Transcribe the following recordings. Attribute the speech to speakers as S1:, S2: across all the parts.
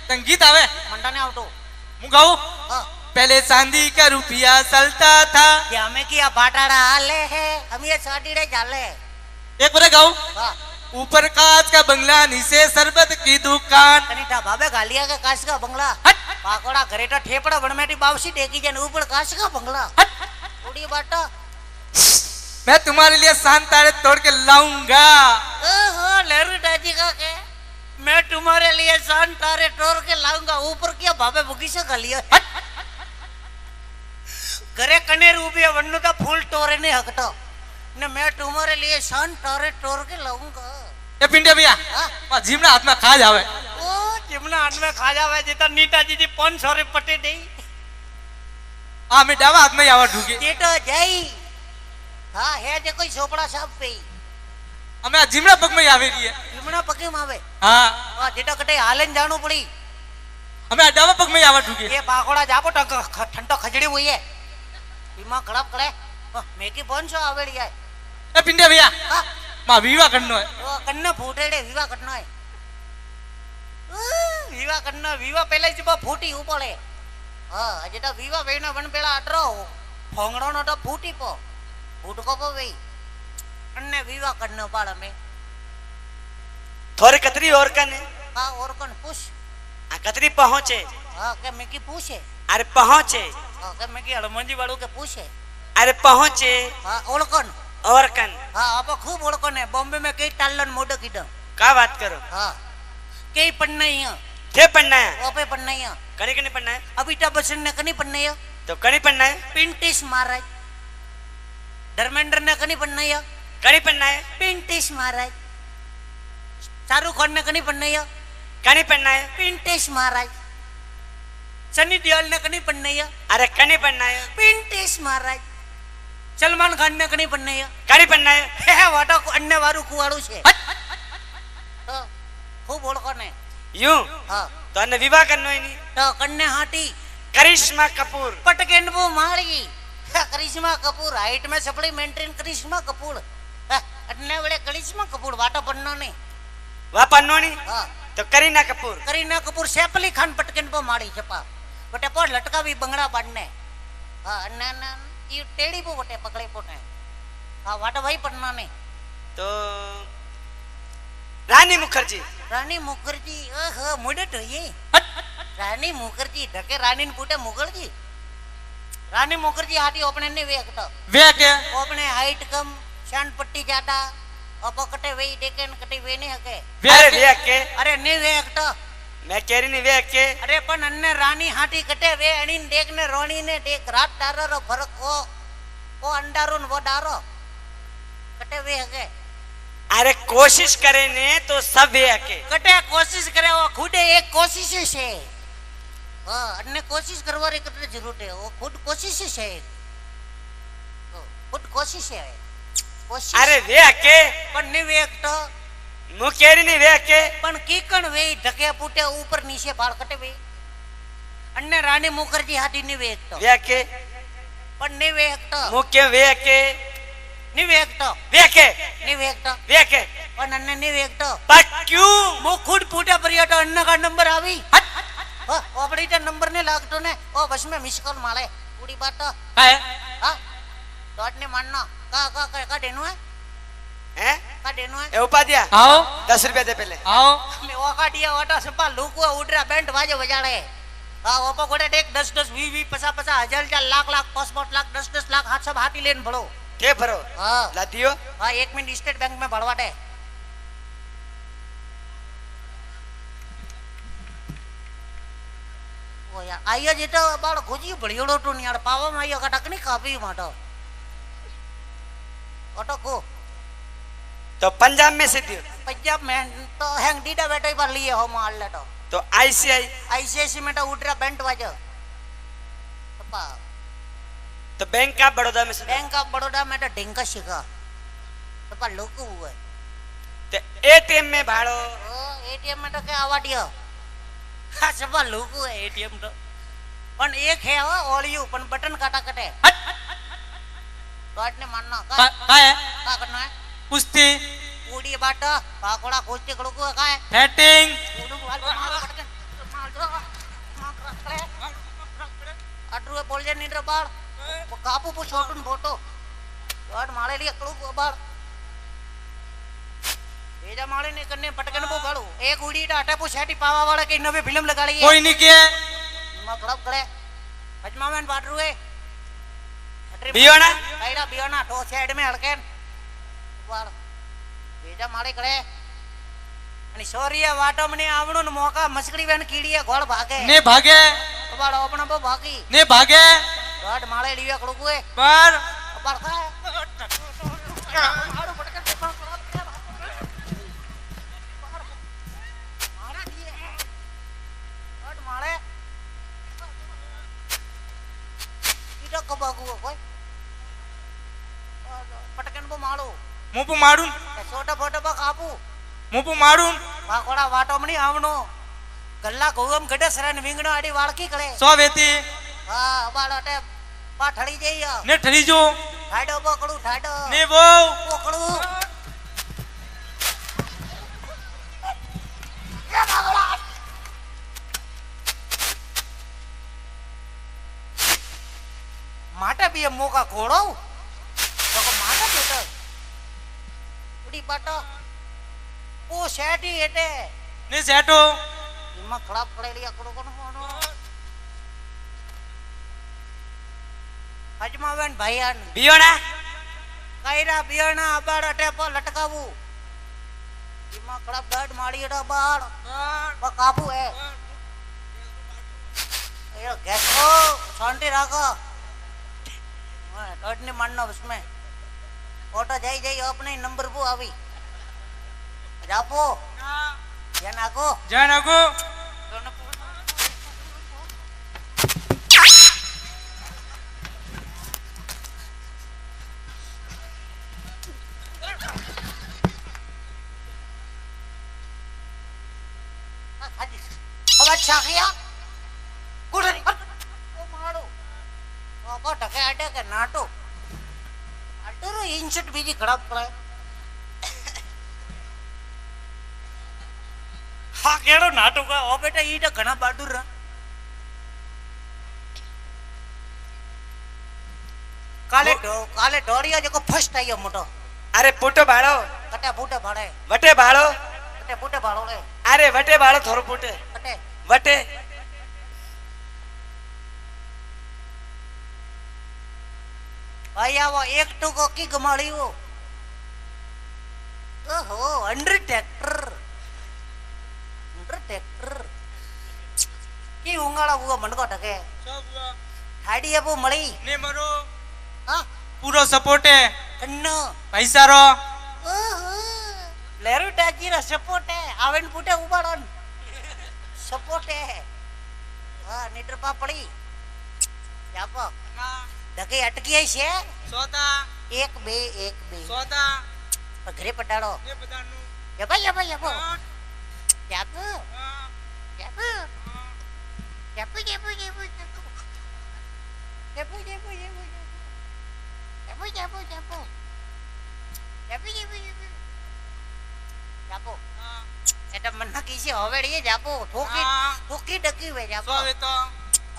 S1: संगीत आवे
S2: मंडा ने आवतो
S1: मु गाऊ
S2: हाँ
S1: पहले चांदी का रुपया चलता था
S2: कि हमें किया बाटाड़ा हाले है हम ये साड़ीड़े चाले
S1: एक बार गाऊ
S2: हाँ
S1: ऊपर कांच का बंगला नीचे शरबत की दुकान
S2: कनीटा बाबे गालिया के काश का बंगला
S1: हट
S2: पाकोड़ा घरेटा ठेपड़ा बनमेटी बावसी टेकी जन ऊपर काश का बंगला
S1: हट
S2: उड़ी बाटा
S1: मैं तुम्हारे लिए शान तारे तोड़ के लाऊंगा
S2: ओहो लहरू दादी का के मैं तुम्हारे लिए शान तारे तोड़ के लाऊंगा ऊपर क्या बाबे बुगी से गालिया
S1: हट
S2: घरे कनेर उबी है वन्नु का फूल तोरे नहीं हकटो ने मैं तुम्हारे लिए शान तारे तोड़ के लाऊंगा
S1: ये पिंडे भैया
S2: हाँ
S1: जीवना हाथ में खा जावे
S2: ओ जिमना हाथ में खा जावे जितना नीता जी 500 रे पटे दे
S1: हाँ मैं डावा हाथ में आवा ढूंढी
S2: ये तो जाई हाँ है जे कोई सोपड़ा साहब पे
S1: हमें जीवना पग में आवे रही है
S2: जिमना पके मावे
S1: हाँ
S2: हाँ जेटा कटे हालन जानो पड़ी
S1: हमें डावा पग में आवा ढूंढी
S2: ये बाकोड़ा जापो ठंडो खजड़ी हुई है बीमा कड़प करे मेकी 500 आवेड़ी है
S1: ए पिंडे भैया
S2: हाँ
S1: मां विवाह करनो है
S2: ओ कन्ने फूटेड़े विवाह करना है विवाह करना विवाह पहले जब फूटी ऊपरे हाँ जेटा विवाह वेना वन पेला अटरो फोंगड़ो नो तो फूटी पो फूटको पो वे अन्ने विवाह करनो पाड़ में
S3: थोड़े कतरी और कने
S2: हाँ और कौन पूछ
S3: कतरी पहुंचे
S2: हाँ के मेकी पूछे
S3: अरे पहुंचे
S2: हाँ के मेकी हनुमानजी वालों के पूछे
S3: अरे पहुंचे
S2: हाँ और कौन
S3: और कन
S2: हाँ आप खूब और कौन है बॉम्बे में कई टालन मोड़ की डं
S3: का बात करो
S2: हाँ कई पढ़ना ही है
S3: थे पढ़ना है
S2: ओपे पढ़ना ही है
S3: कनी कनी पढ़ना है
S2: अभी टा बसन ने कनी पढ़ना है
S3: तो कनी पढ़ना है
S2: पिंटिस महाराज धर्मेंद्र ने कनी पढ़ना है
S3: कनी पढ़ना है
S2: पिंटिस महाराज शाहरुख खान ने कनी पढ़ना है
S3: कनी पढ़ना है
S2: पिंटिस महाराज सनी देओल ने कनी पढ़ना है
S3: अरे कनी पढ़ना है
S2: पिंटिस महाराज सलमान खान ने कनी पढ़ना है
S3: कनी पढ़ना है
S2: हे वाटा अन्य वारू कुवाड़ू छे तो खूब ओळखो ने
S3: यूं
S2: हाँ
S3: तो अन्य विवाह करनो ही नहीं
S2: तो कन्ने हाटी
S3: करिश्मा कपूर
S2: पटकेंडबो मारी करिश्मा कपूर हाइट में सपड़ी मेंटेन करिश्मा कपूर अन्ने बड़े करिश्मा कपूर वाटा पन्नो ने
S3: वह पन्नो नहीं
S2: हाँ
S3: तो करीना कपूर
S2: करीना कपूर सैफ अली खान पटकेंडबो मारी छपा बटे पर लटका भी बंगड़ा बांधने हाँ अन्ना ना ये टेढ़ी पो बटे पकड़े पोटे हाँ वाटा भाई पन्नो ने
S3: तो रानी मुखर्जी ओहो मुडे तो ये रानी मुखर्जी ढके रानी ने पूटे मुखर्जी रानी मुखर्जी हाटी अपने ने वेख तो
S1: वे के
S2: अपने हाइट कम शान पट्टी ज्यादा अब कटे वे देखे कटे वे नहीं हके
S3: अरे वेख के
S2: अरे नहीं वेख तो
S3: मैं कह रही नहीं वेख के
S2: अरे पण अन्ने रानी हाटी कटे वे अणी देख ने रोणी ने देख रात डारो रो फरक ओ अंडारो न वो डारो कटे वे हके
S3: अरे कोशिश करे ने तो सब वेख के
S2: कटे कोशिश करे वो खुदे एक कोशिश है हाँ अन्ने कोशिश करवा रे कटे जरूरत है वो खुद कोशिश है खुद कोशिश है कोशिश
S3: अरे वेख के
S2: पण नहीं वेख तो
S3: मु कह रही नहीं वेख के
S2: पण कीकण वे ढके पुटे ऊपर नीचे बाल कटे वे अन्ने रानी मुखर्जी हाथी नहीं वेख तो
S3: वेख के
S2: पण नहीं वेख तो
S3: मु के वेख के
S2: नहीं वेख तो
S3: वेख के
S2: नहीं वेख तो
S3: वेख के
S2: पण अन्ने नहीं वेख तो
S3: पर क्यों
S2: मु खुद पुटे परिया तो अन्ने का नंबर आवी ओ अपड़ी तो नंबर ने लागतो ने ओ बस में मिस कॉल माले पूरी बात तो
S1: काय
S2: हां तो अटने मानना का देनु है
S3: हैं
S2: का देनु है
S3: ए उपाध्याय
S1: आओ
S3: 10 रुपया दे पहले
S1: आओ
S2: मैं ओका दिया ओटा सपा लूको उडरा बैंड वाजे बजाड़े हां ओपा कोड़े देख 10 10 20 20 50 हजार लाख 5 लाख 10 लाख हाथ सब हाथी लेन भरो
S3: के भरो
S2: हां
S3: ला दियो
S2: हां 1 मिनट स्टेट बैंक में भरवा दे ओ यार आइयो जे तो बाळ खोजी बड़ियोड़ो तो नियाड़ पावा में आइयो का टकनी कापी माटो ऑटो को
S3: तो पंजाब में से दियो
S2: पंजाब में तो हैंग डीडा बैठे पर लिए हो मार ले
S3: तो
S2: आईसीआईसी में तो उडरा बैंड वाजो पप्पा
S3: तो बैंक ऑफ बड़ौदा में से
S2: बैंक ऑफ बड़ौदा में तो ढिंका शिका पप्पा लोग हुए
S3: तो एटीएम में भाड़ो
S2: ओ एटीएम में तो क्या आवा दियो हां सब लोग हुए एटीएम तो पण एक है हो ओलियो पण बटन काटा कटे काटने मानना
S1: का है
S2: का करना है
S1: कुश्ती
S2: उड़ी बाटा पाकोड़ा कुश्ती कड़को का है
S1: फैटिंग
S2: उड़ू माल माल આટલું બોલજે નીંદર બાળ કાપુ પુ છોટું ફોટો વાડ માળે લી અકડું બાળ બેજા માળે ને કને પટકન બો બાળું એક ઉડી ટાટા પુ છાટી પાવા વાળા કે નવી ફિલ્મ લગાડી
S1: કોઈ ની કે
S2: માં ખરાબ કરે અજમાવેન બાટરું એ
S3: બિયોના
S2: કઈડા બિયોના તો સાઈડ મે હળકેન વાળ બેજા માળે કરે અને સોરિયા વાટો મને આવણું ને મોકા મસકડી વેન કીડીએ ગોળ ભાગે
S1: ને ભાગે
S2: બાળ ઓપણા બો ભાગી
S1: ને ભાગે
S2: ગાડ માળે લીયા કડું કોય
S1: પર
S2: બાળ ખાય આડું પટકન મારા દીએ ગાડ માળે ઈડો કબાગુ કોઈ પટકન બો માળો
S1: મુપુ માડું
S2: છોટા ફોટો બા કાપુ
S1: મુપુ માડું
S2: વાકોડા વાટો મણી આવણો ગલ્લા ગોગમ ગડે સરાને વિંગણો આડી વાળકી કળે
S1: સો વેતી
S2: હા બાળોટે પા ઠળી જઈ
S1: ને ઠરી જો
S2: ઠાડો પકડું ઠાડો
S1: ને બહુ
S2: પકડું માટે બી મોકા ઘોડો તો માટે બેટો ઉડી પાટો ઓ શેટી એટલે
S1: ને સેટો
S2: એમાં ખરાબ પડેલી આકડો કોનો કોનો અજમાવેન ભાઈયાન
S3: બિયોના
S2: કઈરા બિયાણા અબાડ ટેપો લટકાવું એમાં ખરાબ દડ માળી એડા બાળ કાપુ એ ગેસ કો શાંતિ રાખો દડ ને માનનો उसमें ઓટો જઈ જઈ अपने नंबर पर આવી જાપો या नाको
S1: જાન આગો
S2: અવાજ છાખિયા કુડરી ઓ માડો બાપા ટકે આડે કે નાટો આડરો ઇન્સટ બીજી ખરાબ પડે હા કેડો નાટો કા ઓ બેટા ઈ તો ઘણા બાડુર કાલે ઢોળિયો જેકો ફર્સ્ટ આયો મોટો
S3: અરે પૂટો બાળો
S2: કટે ફૂટે ભાડે
S3: વટે બાળો
S2: કટે ફૂટે ભાડો લે
S3: અરે વટે બાળો થોડો પૂટે
S2: કટે
S3: વટે
S2: ભાઈ આવો એક ટુકો કી ગમાડ્યો ઓહો અંડરટેકર કી ઉંગાળા ઉગા મનકો ટકે હાડી આપો મળી
S1: ને મરો
S2: હા
S1: પૂરો સપોર્ટ હે
S2: અન્નો
S1: પૈસારો
S2: ઓહો લેરુ ટાજીરા સપોર્ટ હે આવેન ફૂટે ઉબાડો સપોર્ટ હે હા નીટર પા પડી જાપો ધકે અટકી આઈ છે
S1: સોતા
S2: 1 2 1 2
S1: સોતા
S2: ઘરે પટાડો
S1: ને બધાનું
S2: યબા યબા યબા જાપો જાપો જાપો જાપો જાપો જાપો જાપો જાપો જાપો જાપો એટલે મન નકી છે હવેડી જાપો ઠોકી ઠોકી ડકી વે જાપો
S1: સો વેતો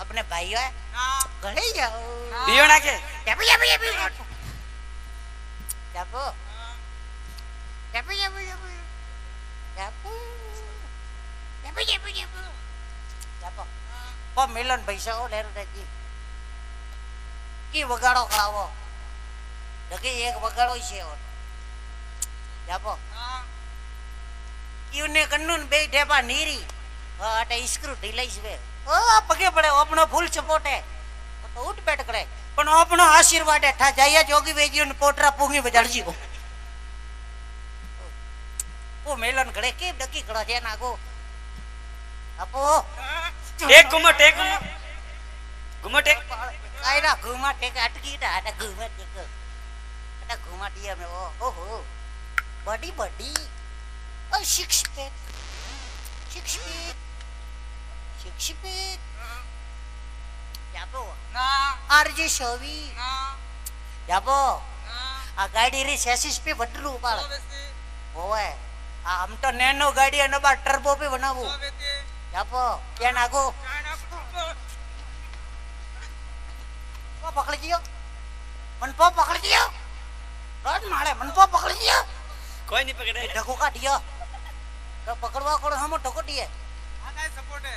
S2: अपने भाई है
S1: ના
S2: घरे जाओ
S3: બિયોના કે
S2: जापो जापो जापो जापो जापो जापो जापो जापो जापो जापो जापो जापो ओ मिलन पैसा ओ लेरो दादी की वगाड़ो करावो लगे एक वगाड़ो छे ओ जापो ईने कन्नुन बे ढेबा नीरी आटे स्क्रू ढीलाई छे ओ पगे पड़े अपनो फूल सपोर्ट है तो उठ बैठ करे पण अपनो आशीर्वाद है ठा जाया जोगी वेजी ने पोटरा पूंगी बजाड़जी को ओ मेलन घड़े के डकी खड़ा जे नागो अपो
S3: એક ઘુમટ એક ઘુમટ એક
S2: कायरा घुमा टेक अटकी टा अटा घुमा टेक अटा घुमा दिया में ओहो बॉडी बॉडी ओ सिक्स पैक सिक्स पैक जापो
S1: ના
S2: आरजे शोवी
S1: ના
S2: जापो
S1: ના
S2: आ गाड़ी रे सेसिस पे बटरू
S1: સો
S2: उपाड़
S1: વેતી
S2: ओए आ हम तो नैनो गाड़ी अने बा टर्बो पे बनावू
S1: સો વેતી
S2: जापो क्या नागो
S1: જાન આગો
S2: પકડી ગયો મનપો પકડી ગયો રોજ માળે મનપો પકડી ગયો
S3: કોઈ નહીં પકડે
S2: ઢગો કાઢ્યો તો પકડવા કોણ હમો ઢગો ટીએ
S1: આ કાંઈ સપોર્ટ હે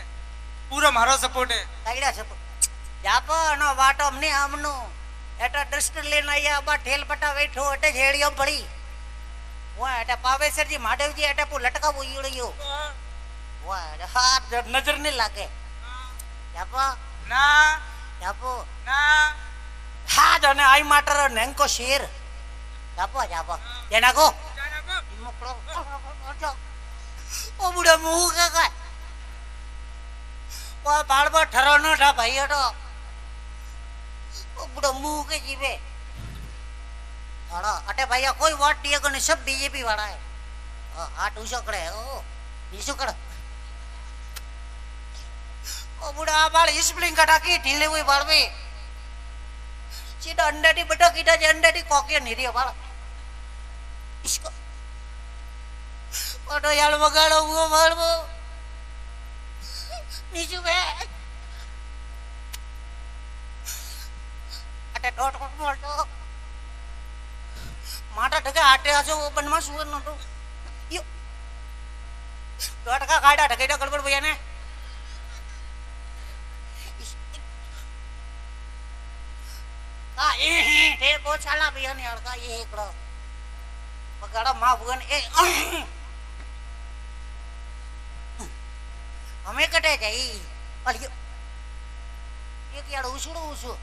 S1: પૂરો મારો સપોર્ટ હે
S2: કાઢ્યા છે જાપો નો વાટો અમને આમનો એટા ડસ્ટર લઈને આયા બા ઠેલ પટા બેઠો એટલે ઝેડિયો પડી વાહ એટા પાવેસરજી મહાદેવજી એટા પુ લટકાવો ઈળ્યો વાહ હા નજર નહીં લાગે જાપો
S1: ના
S2: જાપો
S1: ના
S2: હા જને આઈ માટર નેંકો શેર જાપો જાપો જેના કો મોકળો ઓ બુડા મુહ કાકા ઓ બાળબો ઠરો ન ઠા ભાઈ હટો ઓ બુડા મુહ કે જીવે હડો અટે ભાઈ કોઈ વોટ ટીએ કોને સબ બીજેપી વાળા હે આ ટૂસો કડે ઓ નીસુ કડ ઓ બુડા બાળ સ્પ્લિંગ કટાકી ઢીલે હોય બાળવે सीधा अंडाटी बटा कीटा जे अंडाटी कोके नहीं बाल इसको ऑटो यार वगाड़ो वो मारबो नीचू बे अटे डॉट कोट मोटो माटा ढके आटे आसो वो बनवा सुवर नटो यो डॉट का काटा ढकेटा गड़बड़ भैया ने તે પોછાલા બિયાની અડકા એ એકડો પગાડા માં ભગન એ અમે કટે જઈ અલ્યો એક યાર ઉછળું ઉછું